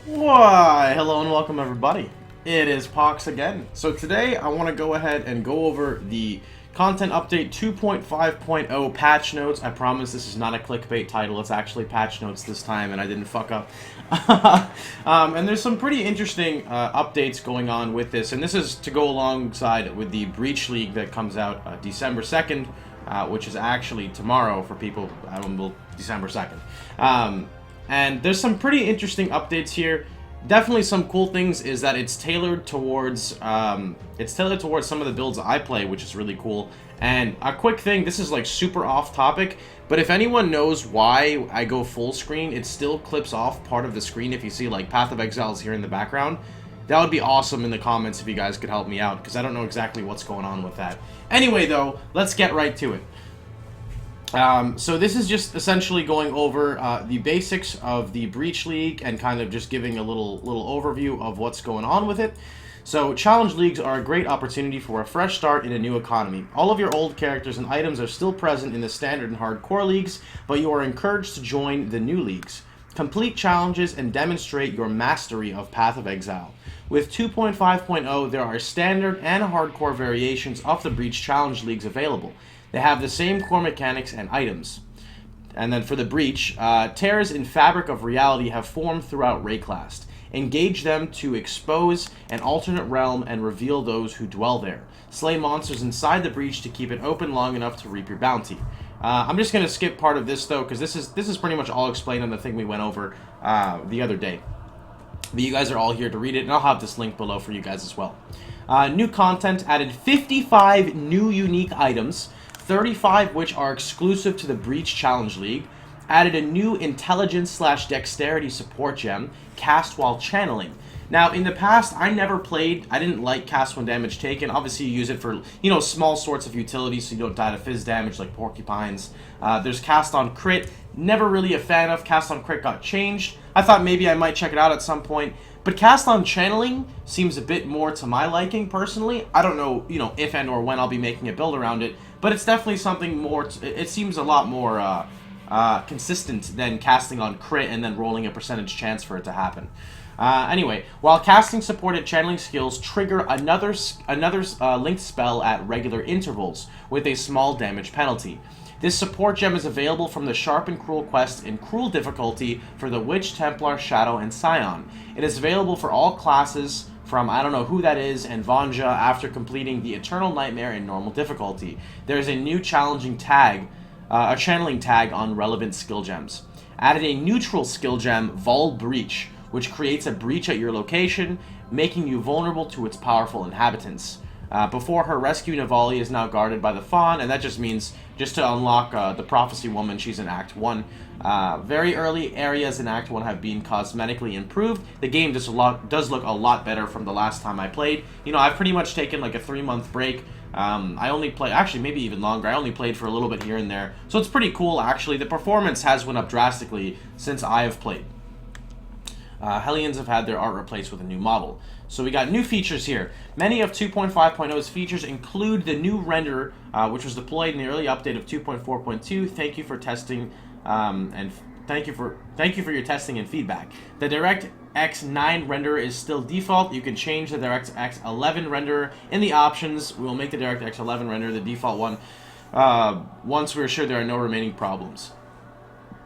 Why, hello and welcome everybody. It is Pohx again. So today I want to go ahead and go over the content update 2.5.0 patch notes. I promise this is not a clickbait title, it's actually patch notes this time and I didn't fuck up. And there's some pretty interesting updates going on with this, and this is to go alongside with the Breach League that comes out December 2nd, which is actually tomorrow for people, December 2nd. And there's some pretty interesting updates here. Definitely some cool things is that it's tailored towards some of the builds I play, which is really cool. And a quick thing, this is like super off topic, but if anyone knows why I go full screen, it still clips off part of the screen if you see like Path of Exiles here in the background. That would be awesome in the comments if you guys could help me out, because I don't know exactly what's going on with that. Anyway though, let's get right to it. So this is just essentially going over the basics of the Breach League and kind of just giving a little overview of what's going on with it. So Challenge Leagues are a great opportunity for a fresh start in a new economy. All of your old characters and items are still present in the Standard and Hardcore Leagues, but you are encouraged to join the new leagues. Complete challenges and demonstrate your mastery of Path of Exile. With 2.5.0, there are Standard and Hardcore variations of the Breach Challenge Leagues available. They have the same core mechanics and items. And then for the Breach, tears in Fabric of Reality have formed throughout Rayclast. Engage them to expose an alternate realm and reveal those who dwell there. Slay monsters inside the Breach to keep it open long enough to reap your bounty. I'm just going to skip part of this though, because this is pretty much all explained on the thing we went over the other day. But you guys are all here to read it, and I'll have this link below for you guys as well. New content added 55 new unique items, 35 which are exclusive to the Breach Challenge League. Added a new intelligence/dexterity support gem, cast while channeling. Now, in the past, I didn't like cast when damage taken. Obviously, you use it for, small sorts of utility so you don't die to fizz damage like porcupines. There's cast on crit. Never really a fan of. Cast on crit got changed. I thought maybe I might check it out at some point. But cast on channeling seems a bit more to my liking, personally. I don't know, if and or when I'll be making a build around it. But it's definitely something more, it seems a lot more consistent than casting on crit and then rolling a percentage chance for it to happen. Anyway, while casting supported channeling skills trigger another linked spell at regular intervals with a small damage penalty. This support gem is available from the Sharp and Cruel quest in Cruel difficulty for the Witch, Templar, Shadow, and Scion. It is available for all classes from I don't know who that is and Vanja after completing the Eternal Nightmare in normal difficulty. There is a new challenging tag, a channeling tag on relevant skill gems. Added a neutral skill gem, Vol Breach, which creates a breach at your location, making you vulnerable to its powerful inhabitants. Before her rescue, Navali is now guarded by the Fawn, and that just means just to unlock the Prophecy Woman, she's in Act 1. Very early areas in Act 1 have been cosmetically improved. The game does look a lot better from the last time I played. I've pretty much taken like a 3-month break. I only play, actually maybe even longer, I only played for a little bit here and there. So it's pretty cool actually. The performance has went up drastically since I have played. Hellions have had their art replaced with a new model. So we got new features here. Many of 2.5.0's features include the new renderer, which was deployed in the early update of 2.4.2. Thank you for testing, and thank you for your testing and feedback. The DirectX 9 renderer is still default. You can change the DirectX 11 renderer in the options. We will make the DirectX 11 renderer the default one once we're sure there are no remaining problems.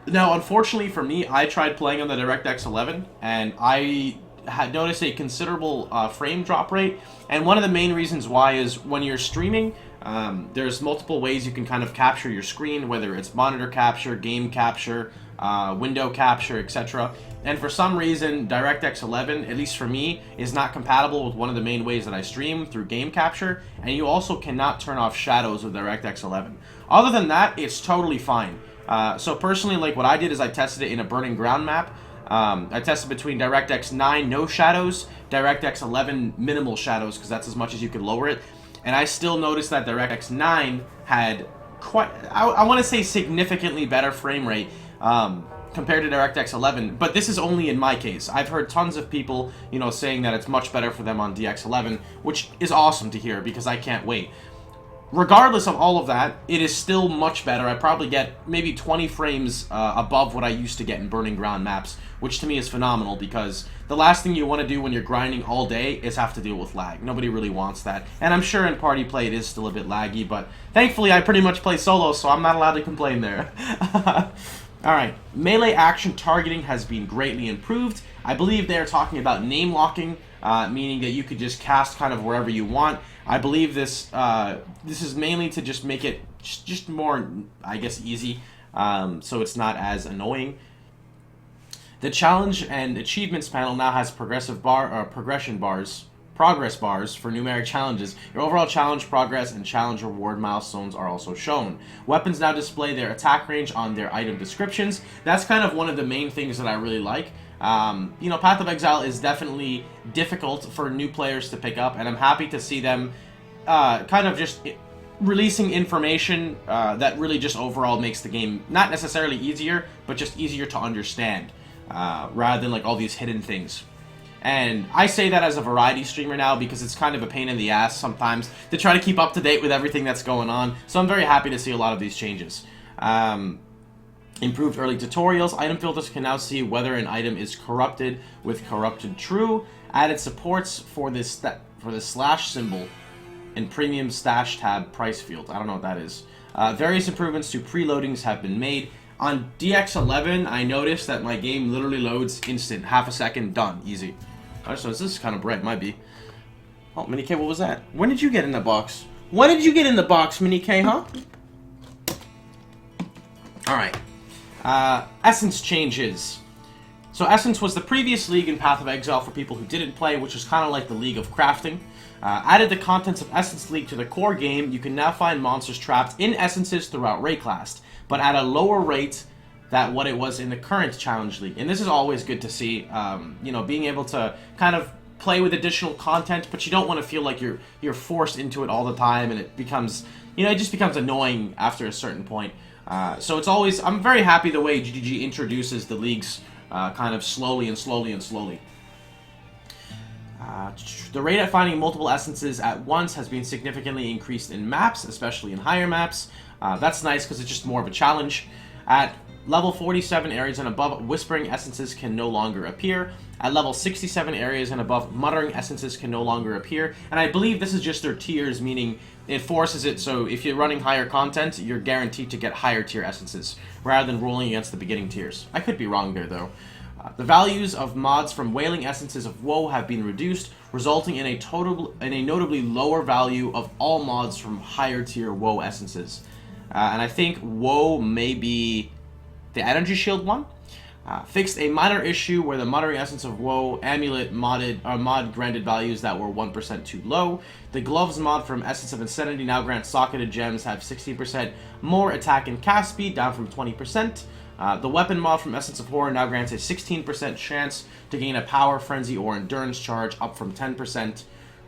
Now, unfortunately for me, I tried playing on the DirectX 11, and I had noticed a considerable frame drop rate. And one of the main reasons why is when you're streaming, there's multiple ways you can kind of capture your screen, whether it's monitor capture, game capture, window capture, etc. And for some reason, DirectX 11, at least for me, is not compatible with one of the main ways that I stream through game capture, and you also cannot turn off shadows with DirectX 11. Other than that, it's totally fine. So personally, like what I did is I tested it in a Burning Ground map. I tested between DirectX 9 no shadows, DirectX 11 minimal shadows, because that's as much as you could lower it. And I still noticed that DirectX 9 had quite, I want to say significantly better frame rate compared to DirectX 11. But this is only in my case. I've heard tons of people, saying that it's much better for them on DX11, which is awesome to hear because I can't wait. regardless of all of that, it is still much better. I probably get maybe 20 frames above what I used to get in Burning Ground maps, which to me is phenomenal because the last thing you want to do when you're grinding all day is have to deal with lag. Nobody really wants that. And I'm sure in party play it is still a bit laggy, but thankfully I pretty much play solo, so I'm not allowed to complain there. Alright, melee action targeting has been greatly improved. I believe they're talking about name locking, meaning that you could just cast kind of wherever you want. I believe this is mainly to just make it just more, I guess, easy, so it's not as annoying. The challenge and achievements panel now has progress bars for numeric challenges. Your overall challenge progress and challenge reward milestones are also shown. Weapons now display their attack range on their item descriptions. That's kind of one of the main things that I really like. You know, Path of Exile is definitely difficult for new players to pick up, and I'm happy to see them kind of just releasing information that really just overall makes the game not necessarily easier, but just easier to understand, rather than like all these hidden things. And I say that as a variety streamer now because it's kind of a pain in the ass sometimes to try to keep up to date with everything that's going on. So I'm very happy to see a lot of these changes. Improved early tutorials. Item filters can now see whether an item is corrupted with corrupted true. Added supports for this slash symbol in premium stash tab price field. I don't know what that is. Various improvements to preloadings have been made. On DX11, I noticed that my game literally loads instant. Half a second, done. Easy. So this is kind of bright, might be. Oh, Mini K, what was that? When did you get in the box? When did you get in the box, Mini K, huh? Alright. Essence changes. So Essence was the previous league in Path of Exile for people who didn't play, which was kind of like the League of Crafting. Added the contents of Essence League to the core game, you can now find monsters trapped in Essences throughout Rayclast, but at a lower rate than what it was in the current Challenge League. And this is always good to see, you know, being able to kind of play with additional content, but you don't want to feel like you're forced into it all the time, and it becomes, you know, it just becomes annoying after a certain point. So it's always, I'm very happy the way GGG introduces the leagues kind of slowly and slowly and slowly. The rate at finding multiple essences at once has been significantly increased in maps, especially in higher maps. That's nice because it's just more of a challenge. At level 47 areas and above, whispering essences can no longer appear. At level 67 areas and above, muttering essences can no longer appear. And I believe this is just their tiers, meaning it forces it so if you're running higher content, you're guaranteed to get higher tier essences, rather than rolling against the beginning tiers. I could be wrong there, though. The values of mods from Wailing Essences of WoW have been reduced, resulting in a notably lower value of all mods from higher tier WoW essences. And I think WoW may be the Energy Shield one. Fixed a minor issue where the Muttering Essence of WoW Amulet mod granted values that were 1% too low. The Gloves mod from Essence of Insanity now grants socketed gems have 16% more attack and cast speed, down from 20%. The Weapon mod from Essence of Horror now grants a 16% chance to gain a Power, Frenzy, or Endurance charge, up from 10%.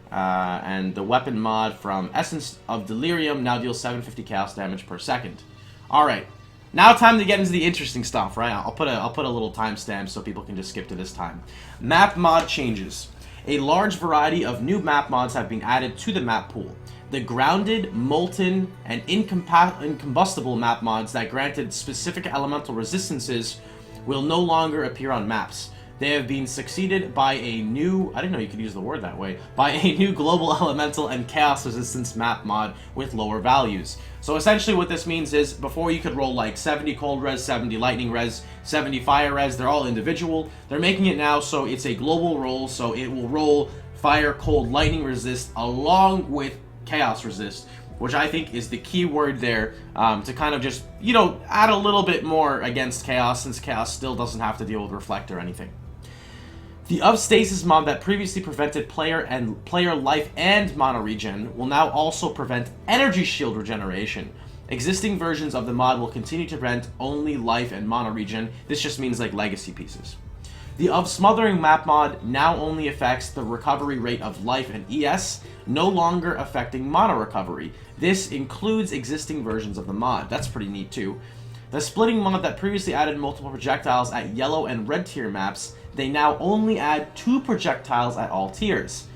And the Weapon mod from Essence of Delirium now deals 750 chaos damage per second. Alright. Now time to get into the interesting stuff, right? I'll put a little timestamp so people can just skip to this time. Map mod changes. A large variety of new map mods have been added to the map pool. The grounded, molten, and incombustible map mods that granted specific elemental resistances will no longer appear on maps. They have been succeeded by a new, I didn't know you could use the word that way, by a new global elemental and chaos resistance map mod with lower values. So essentially what this means is, before you could roll like 70 cold res, 70 lightning res, 70 fire res, they're all individual. They're making it now so it's a global roll, so it will roll fire, cold, lightning resist along with chaos resist, which I think is the key word there, to kind of just, you know, add a little bit more against chaos, since chaos still doesn't have to deal with reflect or anything. The of stasis mod that previously prevented player life and mana regen will now also prevent energy shield regeneration. Existing versions of the mod will continue to prevent only life and mana regen. This just means like legacy pieces. The of smothering map mod now only affects the recovery rate of life and ES, no longer affecting mana recovery. This includes existing versions of the mod. That's pretty neat too. The splitting mod that previously added multiple projectiles at yellow and red tier maps, they now only add 2 projectiles at all tiers.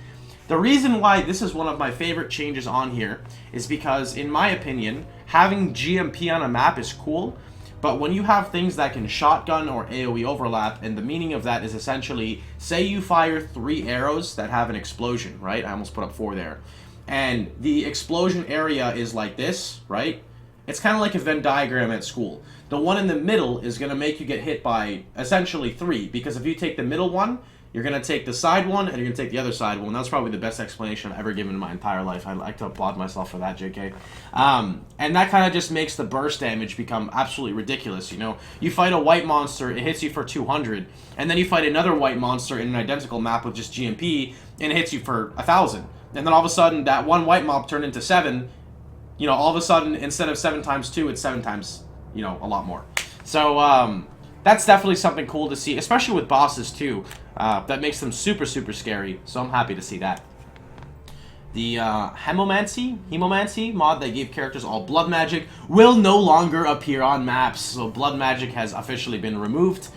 The reason why this is one of my favorite changes on here is because, in my opinion, having GMP on a map is cool, but when you have things that can shotgun or AoE overlap, and the meaning of that is essentially, say you fire 3 arrows that have an explosion, right? I almost put up 4 there. And the explosion area is like this, right? It's kind of like a Venn diagram at school. The one in the middle is going to make you get hit by essentially 3, because if you take the middle one, you're going to take the side one, and you're going to take the other side one. That's probably the best explanation I've ever given in my entire life. I like to applaud myself for that, JK. And that kind of just makes the burst damage become absolutely ridiculous, you know? You fight a white monster, it hits you for 200, and then you fight another white monster in an identical map with just GMP, and it hits you for 1,000. And then all of a sudden, that one white mob turned into 7. You know, all of a sudden, instead of 7 times 2, it's 7 times, you know, a lot more. So, that's definitely something cool to see, especially with bosses, too. That makes them super, super scary, so I'm happy to see that. The Hemomancy mod that gave characters all blood magic will no longer appear on maps, so blood magic has officially been removed.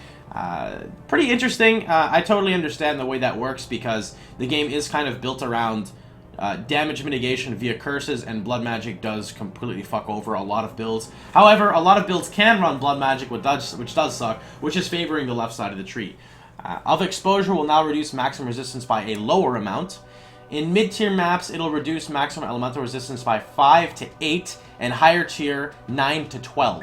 Pretty interesting. I totally understand the way that works, because the game is kind of built around damage mitigation via curses, and blood magic does completely fuck over a lot of builds. However, a lot of builds can run blood magic, which does suck, which is favoring the left side of the tree. Of exposure will now reduce maximum resistance by a lower amount. In mid-tier maps, it'll reduce maximum elemental resistance by 5 to 8, and higher tier 9 to 12.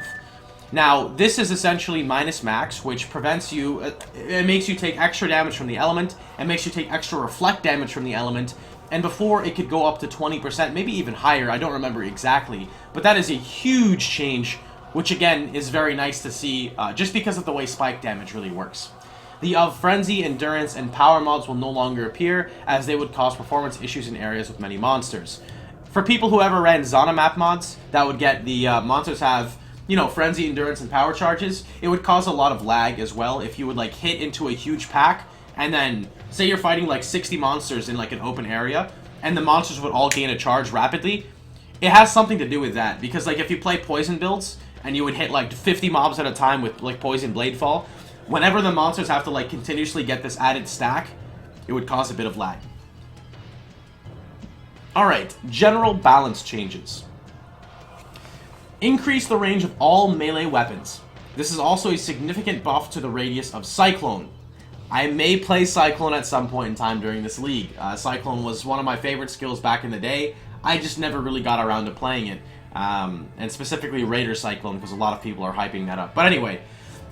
Now, this is essentially minus max, which prevents you, it makes you take extra damage from the element, and makes you take extra reflect damage from the element, and before it could go up to 20%, maybe even higher, I don't remember exactly, but that is a huge change, which again is very nice to see, just because of the way spike damage really works. The of Frenzy, Endurance, and Power mods will no longer appear, as they would cause performance issues in areas with many monsters. For people who ever ran Zona map mods, that would get the monsters have, you know, Frenzy, Endurance, and Power charges. It would cause a lot of lag as well if you would, like, hit into a huge pack, and then, say you're fighting, like, 60 monsters in, like, an open area, and the monsters would all gain a charge rapidly. It has something to do with that, because, like, if you play poison builds, and you would hit, like, 50 mobs at a time with, like, Poison Blade Fall, whenever the monsters have to, like, continuously get this added stack, it would cause a bit of lag. Alright, general balance changes. Increase the range of all melee weapons. This is also a significant buff to the radius of Cyclone. I may play Cyclone at some point in time during this league. Cyclone was one of my favorite skills back in the day. I just never really got around to playing it. And specifically Raider Cyclone, because a lot of people are hyping that up. But anyway,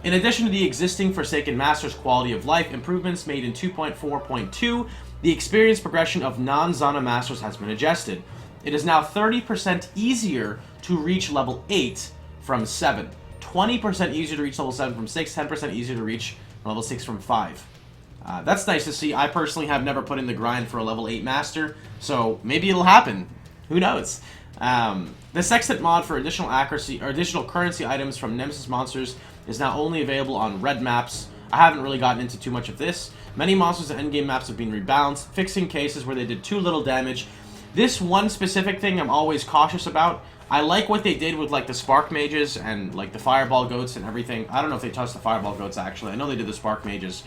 in addition to the existing Forsaken Masters quality of life improvements made in 2.4.2, the experience progression of non-Zona Masters has been adjusted. It is now 30% easier to reach level 8 from 7. 20% easier to reach level 7 from 6, 10% easier to reach level 6 from 5. That's nice to see. I personally have never put in the grind for a level 8 master, so maybe it'll happen. Who knows? The Sextant mod for additional accuracy or additional currency items from Nemesis monsters is now only available on red maps. I haven't really gotten into too much of this. Many monsters and endgame maps have been rebalanced, fixing cases where they did too little damage. This one specific thing I'm always cautious about. I like what they did with, like, the Spark Mages and, like, the Fireball Goats and everything. I don't know if they touched the Fireball Goats, actually. I know they did the Spark Mages.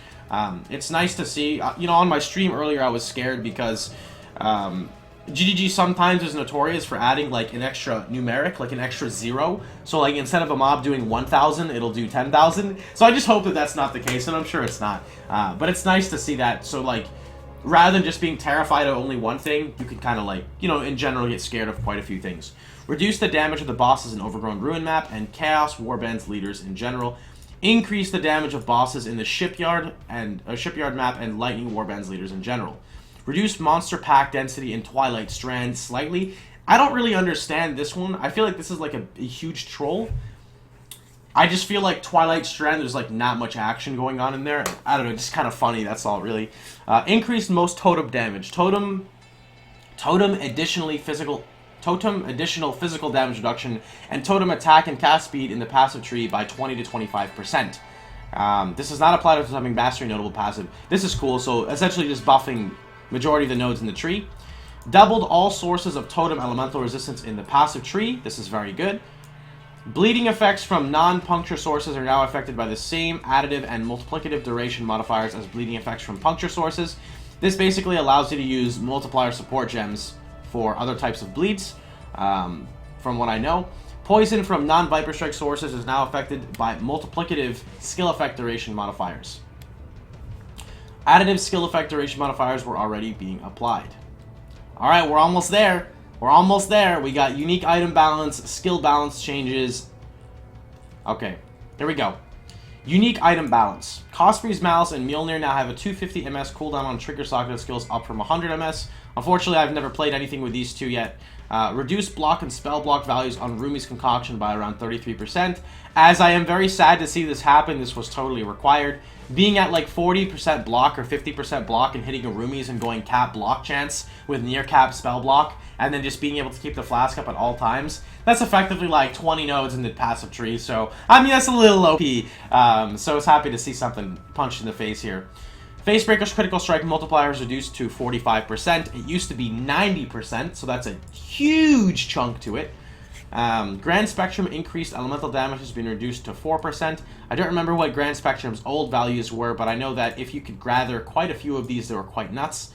It's nice to see. You know, on my stream earlier, I was scared because GGG sometimes is notorious for adding, like, an extra numeric, like an extra 0. So, like, instead of a mob doing 1,000, it'll do 10,000. So I just hope that that's not the case, and I'm sure it's not. But it's nice to see that. So, like, rather than just being terrified of only one thing, you can kind of, like, you know, in general get scared of quite a few things. Reduce the damage of the bosses in Overgrown Ruin map and Chaos Warbands leaders in general. Increase the damage of bosses in the Shipyard map and Lightning Warbands leaders in general. Reduce monster pack density in Twilight Strand slightly. I don't really understand this one. I feel like this is like a huge troll. I just feel like Twilight Strand, there's like not much action going on in there. I don't know, just kind of funny, that's all really. Increase most totem damage. Totem additional physical damage reduction, and totem attack and cast speed in the passive tree by 20 to 25%. This does not apply to something mastery notable passive. This is cool, so essentially just buffing majority of the nodes in the tree. Doubled all sources of totem elemental resistance in the passive tree. This is very good. Bleeding effects from non-puncture sources are now affected by the same additive and multiplicative duration modifiers as bleeding effects from puncture sources. This basically allows you to use multiplier support gems for other types of bleeds, from what I know. Poison from non-Viper Strike sources is now affected by multiplicative skill effect duration modifiers. Additive skill effect duration modifiers were already being applied. Alright, we're almost there. We're almost there. We got unique item balance, skill balance changes. Okay, here we go. Unique item balance. Cost Freeze Malice and Mjolnir now have a 250 MS cooldown on trigger socket skills, up from 100 MS. Unfortunately, I've never played anything with these two yet. Reduce block and spell block values on Rumi's Concoction by around 33%. As I am very sad to see this happen, this was totally required. Being at like 40% block or 50% block and hitting a Rumi's and going cap block chance with near cap spell block, and then just being able to keep the flask up at all times, that's effectively like 20 nodes in the passive tree. So, I mean, that's a little OP. So I was happy to see something punched in the face here. Facebreaker's critical strike multiplier is reduced to 45%. It used to be 90%, so that's a huge chunk to it. Grand Spectrum increased elemental damage has been reduced to 4%. I don't remember what Grand Spectrum's old values were, but I know that if you could gather quite a few of these, they were quite nuts.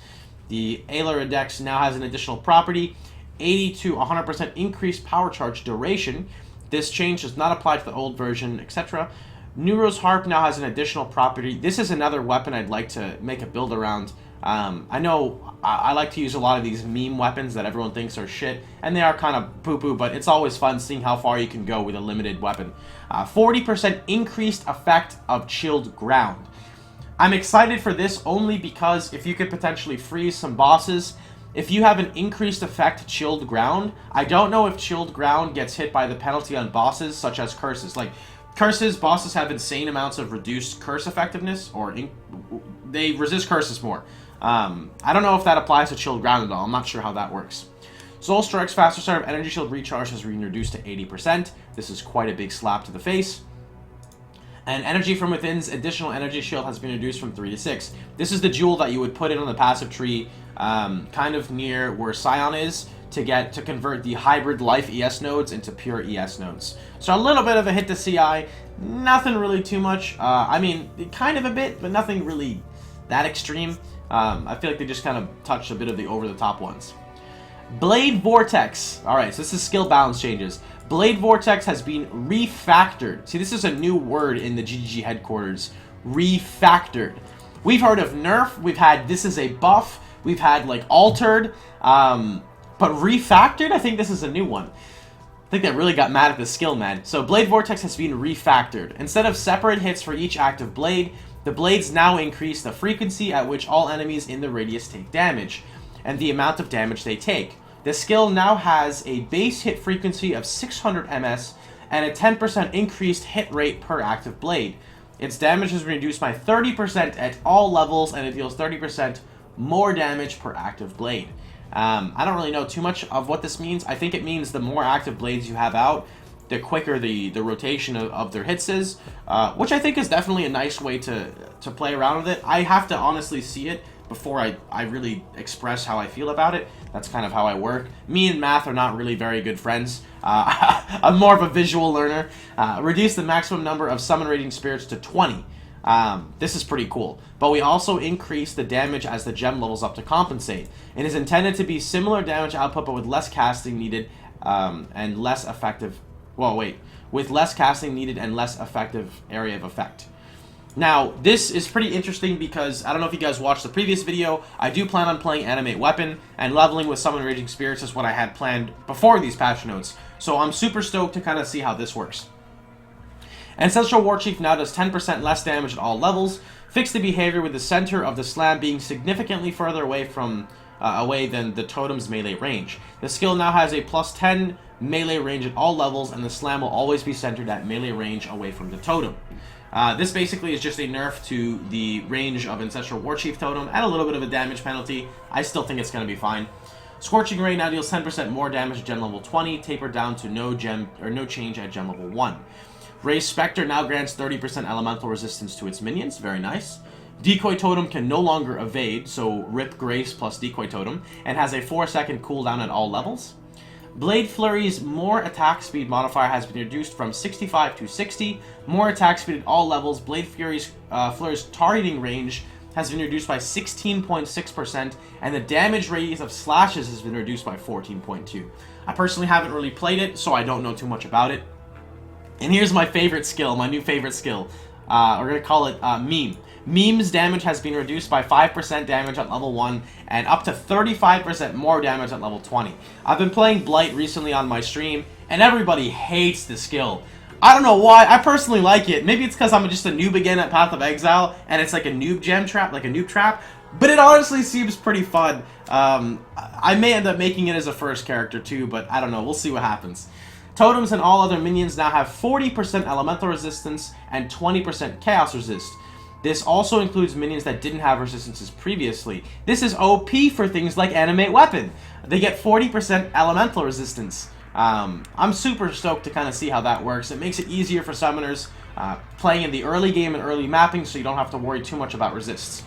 The Ailer Index now has an additional property, 80 to 100% increased power charge duration. This change does not apply to the old version, etc. Neuro's Harp now has an additional property. This is another weapon I'd like to make a build around. I know I like to use a lot of these meme weapons that everyone thinks are shit, and they are kind of poo-poo, but it's always fun seeing how far you can go with a limited weapon. 40% increased effect of Chilled Ground. I'm excited for this only because if you could potentially freeze some bosses, if you have an increased effect Chilled Ground, I don't know if Chilled Ground gets hit by the penalty on bosses such as curses. Like, curses, bosses have insane amounts of reduced curse effectiveness, or they resist curses more. I don't know if that applies to Chilled Ground at all. I'm not sure how that works. Soul Strike's faster start of Energy Shield Recharge has been reduced to 80%. This is quite a big slap to the face. And Energy from Within's additional Energy Shield has been reduced from 3 to 6. This is the jewel that you would put in on the passive tree, kind of near where Scion is, to convert the hybrid life ES nodes into pure ES nodes. So a little bit of a hit to CI, nothing really too much. I mean, kind of a bit, but nothing really that extreme. I feel like they just kind of touched a bit of the over-the-top ones. Blade Vortex. Alright, so this is skill balance changes. Blade Vortex has been refactored. See, this is a new word in the GGG headquarters. Refactored. We've heard of nerf. We've had this is a buff. We've had, like, altered. But refactored, I think this is a new one. I think they really got mad at the skill, man. So Blade Vortex has been refactored. Instead of separate hits for each active blade, the blades now increase the frequency at which all enemies in the radius take damage, and the amount of damage they take. The skill now has a base hit frequency of 600 MS and a 10% increased hit rate per active blade. Its damage is reduced by 30% at all levels, and it deals 30% more damage per active blade. I don't really know too much of what this means. I think it means the more active blades you have out, the quicker the rotation of their hits is, which I think is definitely a nice way to play around with it. I have to honestly see it before I really express how I feel about it. That's kind of how I work. Me and math are not really very good friends. I'm more of a visual learner. Reduce the maximum number of summon rating spirits to 20. This is pretty cool. But we also increase the damage as the gem levels up to compensate. It is intended to be similar damage output, but with less casting needed and less effective. Well, wait. With less casting needed and less effective area of effect. Now, this is pretty interesting because, I don't know if you guys watched the previous video, I do plan on playing Animate Weapon, and leveling with Summon Raging Spirits is what I had planned before these patch notes. So I'm super stoked to kind of see how this works. Ancestral Warchief now does 10% less damage at all levels. Fix the behavior with the center of the slam being significantly further away than the totem's melee range. The skill now has a plus 10 melee range at all levels, and the slam will always be centered at melee range away from the totem. This basically is just a nerf to the range of Ancestral Warchief Totem and a little bit of a damage penalty. I still think it's going to be fine. Scorching Ray now deals 10% more damage at Gen level 20, tapered down to no change at Gen level 1. Ray's Spectre now grants 30% elemental resistance to its minions, very nice. Decoy Totem can no longer evade, so Rip Grace plus Decoy Totem, and has a 4-second cooldown at all levels. Blade Flurry's more attack speed modifier has been reduced from 65 to 60. More attack speed at all levels. Blade Flurry's targeting range has been reduced by 16.6%, and the damage radius of slashes has been reduced by 14.2%. I personally haven't really played it, so I don't know too much about it. And here's my favorite skill, my new favorite skill. We're going to call it Meme. Meme's damage has been reduced by 5% damage at level 1 and up to 35% more damage at level 20. I've been playing Blight recently on my stream, and everybody hates the skill. I don't know why. I personally like it. Maybe it's because I'm just a noob again at Path of Exile, and it's like a noob gem trap, like a noob trap. But it honestly seems pretty fun. I may end up making it as a first character too, but I don't know. We'll see what happens. Totems and all other minions now have 40% elemental resistance and 20% chaos resist. This also includes minions that didn't have resistances previously. This is OP for things like Animate Weapon. They get 40% elemental resistance. I'm super stoked to kind of see how that works. It makes it easier for summoners playing in the early game and early mapping, so you don't have to worry too much about resists.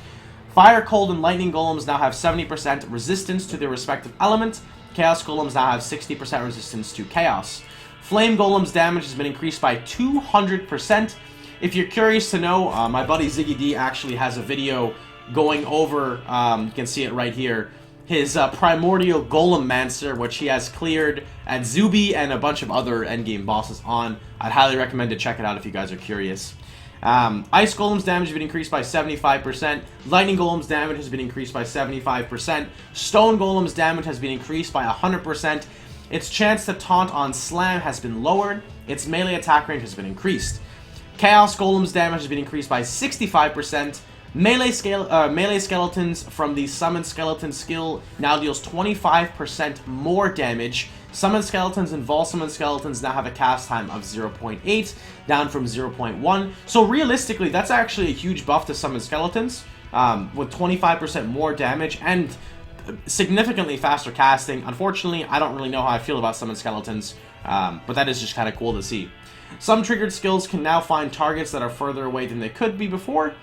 Fire, Cold, and Lightning Golems now have 70% resistance to their respective element. Chaos Golems now have 60% resistance to Chaos. Flame Golem's damage has been increased by 200%. If you're curious to know, my buddy Ziggy D actually has a video going over, you can see it right here, his Primordial Golemmancer, which he has cleared at Zubi and a bunch of other endgame bosses on. I'd highly recommend to check it out if you guys are curious. Ice Golem's damage has been increased by 75%. Lightning Golem's damage has been increased by 75%. Stone Golem's damage has been increased by 100%. Its chance to taunt on slam has been lowered. Its melee attack range has been increased. Chaos Golem's damage has been increased by 65%. Melee skeletons from the Summon Skeleton skill now deals 25% more damage. Summon Skeletons and Vol Summon Skeletons now have a cast time of 0.8, down from 0.1. So realistically, that's actually a huge buff to Summon Skeletons, with 25% more damage and significantly faster casting. Unfortunately, I don't really know how I feel about Summon Skeletons, but that is just kind of cool to see. Some triggered skills can now find targets that are further away than they could be before.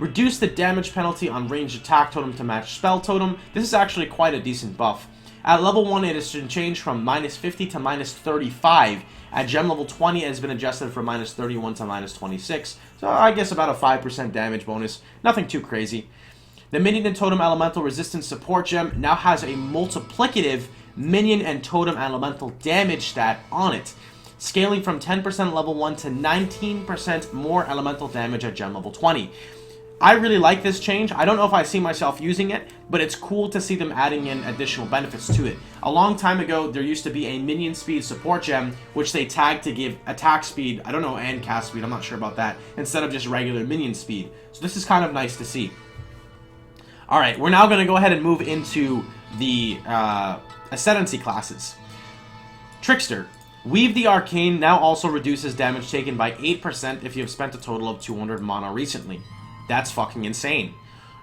Reduce the damage penalty on ranged attack totem to match spell totem. This is actually quite a decent buff. At level 1, it has been changed from -50 to -35. At gem level 20, it has been adjusted from -31 to -26. So I guess about a 5% damage bonus. Nothing too crazy. The minion and totem elemental resistance support gem now has a multiplicative minion and totem elemental damage stat on it, scaling from 10% at level 1 to 19% more elemental damage at gem level 20. I really like this change. I don't know if I see myself using it, but it's cool to see them adding in additional benefits to it. A long time ago, there used to be a minion speed support gem, which they tagged to give attack speed, I don't know, and cast speed, I'm not sure about that, instead of just regular minion speed. So this is kind of nice to see. Alright, we're now going to go ahead and move into the Ascendancy classes. Trickster. Weave the Arcane now also reduces damage taken by 8% if you have spent a total of 200 mana recently. That's fucking insane.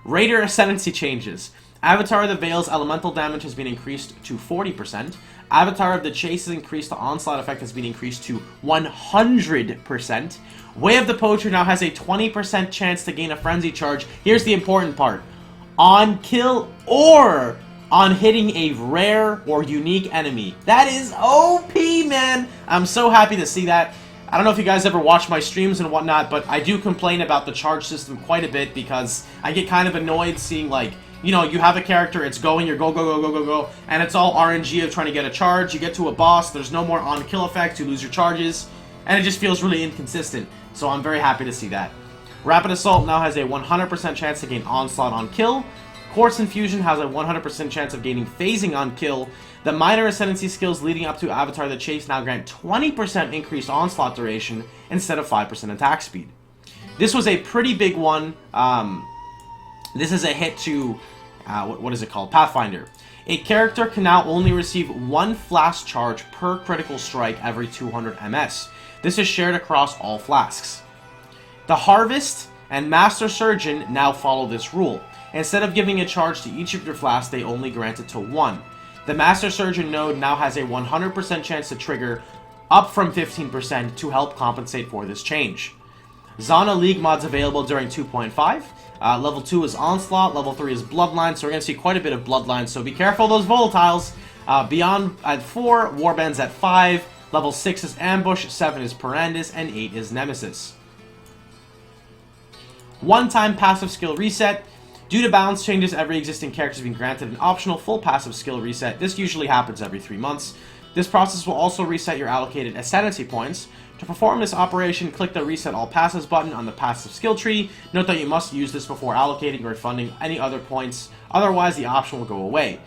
Raider Ascendancy changes. Avatar of the Veil's elemental damage has been increased to 40%. Avatar of the Chase's increased, the onslaught effect has been increased to 100%. Way of the Poacher now has a 20% chance to gain a frenzy charge. Here's the important part. On kill or on hitting a rare or unique enemy. That is OP, man! I'm so happy to see that. I don't know if you guys ever watch my streams and whatnot, but I do complain about the charge system quite a bit because I get kind of annoyed seeing, like, you know, you have a character, it's going, you're go, go, go, go, go, go, and it's all RNG of trying to get a charge. You get to a boss, there's no more on-kill effects, you lose your charges, and it just feels really inconsistent. So I'm very happy to see that. Rapid Assault now has a 100% chance to gain Onslaught on kill. Quartz Infusion has a 100% chance of gaining phasing on kill. The minor Ascendancy skills leading up to Avatar of the Chase now grant 20% increased onslaught duration instead of 5% attack speed. This was a pretty big one. This is a hit to, what is it called? Pathfinder. A character can now only receive one flask charge per critical strike every 200 ms. This is shared across all flasks. The Harvest and Master Surgeon now follow this rule. Instead of giving a charge to each of your flasks, they only grant it to one. The Master Surgeon node now has a 100% chance to trigger, up from 15%, to help compensate for this change. Zana League mods available during 2.5. Level 2 is Onslaught, level 3 is Bloodline, so we're going to see quite a bit of Bloodline, so be careful of those volatiles. Beyond at 4, Warbands at 5, level 6 is Ambush, 7 is Perandus, and 8 is Nemesis. One-time passive skill reset. Due to balance changes, every existing character has been granted an optional full passive skill reset. This usually happens every 3 months. This process will also reset your allocated Ascendancy points. To perform this operation, click the Reset All Passives button on the passive skill tree. Note that you must use this before allocating or funding any other points, otherwise the option will go away.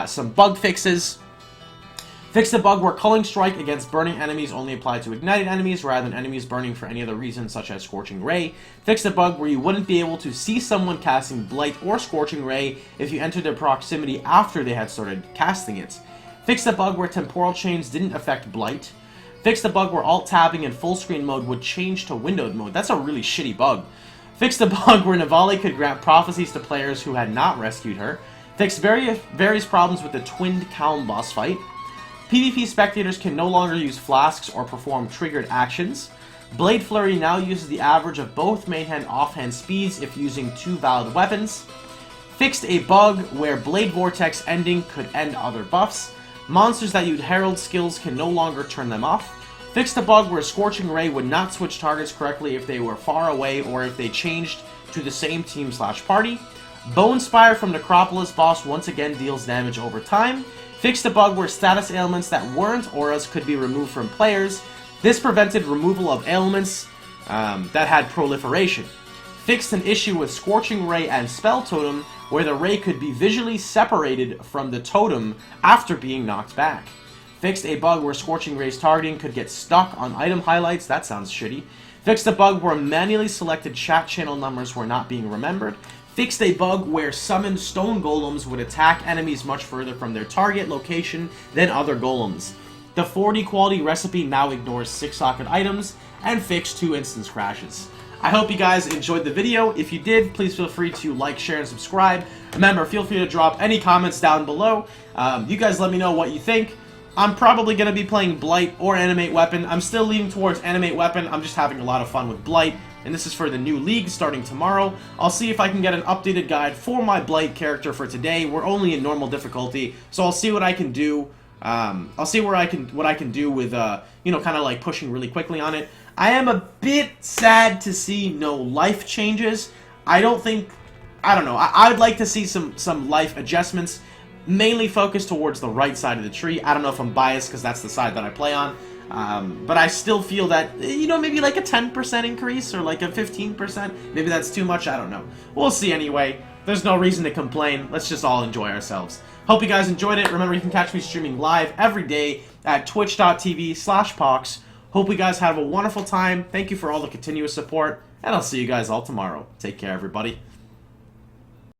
Some bug fixes. Fix the bug where Culling Strike against burning enemies only applied to ignited enemies rather than enemies burning for any other reason such as Scorching Ray. Fix the bug where you wouldn't be able to see someone casting Blight or Scorching Ray if you entered their proximity after they had started casting it. Fix the bug where Temporal Chains didn't affect Blight. Fix the bug where Alt-tabbing in full screen mode would change to windowed mode. That's a really shitty bug. Fix the bug where Navali could grant prophecies to players who had not rescued her. Fix various problems with the Twinned Calm boss fight. PvP spectators can no longer use flasks or perform triggered actions. Blade Flurry now uses the average of both main hand offhand speeds if using 2 valid weapons. Fixed a bug where Blade Vortex ending could end other buffs. Monsters that use Herald skills can no longer turn them off. Fixed a bug where Scorching Ray would not switch targets correctly if they were far away or if they changed to the same team/party. Bone Spire from Necropolis boss once again deals damage over time. Fixed a bug where status ailments that weren't auras could be removed from players. This prevented removal of ailments that had proliferation. Fixed an issue with Scorching Ray and Spell Totem where the ray could be visually separated from the totem after being knocked back. Fixed a bug where Scorching Ray's targeting could get stuck on item highlights. That sounds shitty. Fixed a bug where manually selected chat channel numbers were not being remembered. Fixed a bug where summoned stone golems would attack enemies much further from their target location than other golems. The 40 quality recipe now ignores 6-socket items, and fixed 2 instance crashes. I hope you guys enjoyed the video. If you did, please feel free to like, share, and subscribe. Remember, feel free to drop any comments down below. You guys let me know what you think. I'm probably going to be playing Blight or Animate Weapon. I'm still leaning towards Animate Weapon. I'm just having a lot of fun with Blight. And this is for the new league starting tomorrow. I'll see if I can get an updated guide for my Blight character for today. We're only in normal difficulty, so I'll see what I can do. I'll see what I can do with you know, kind of like pushing really quickly on it. I am a bit sad to see no life changes. I don't know. I'd like to see some life adjustments, mainly focused towards the right side of the tree. I don't know if I'm biased because that's the side that I play on. But I still feel that, you know, maybe like a 10% increase or like a 15%. Maybe that's too much. I don't know. We'll see anyway. There's no reason to complain. Let's just all enjoy ourselves. Hope you guys enjoyed it. Remember, you can catch me streaming live every day at twitch.tv/Pohx. Hope you guys have a wonderful time. Thank you for all the continuous support, and I'll see you guys all tomorrow. Take care, everybody.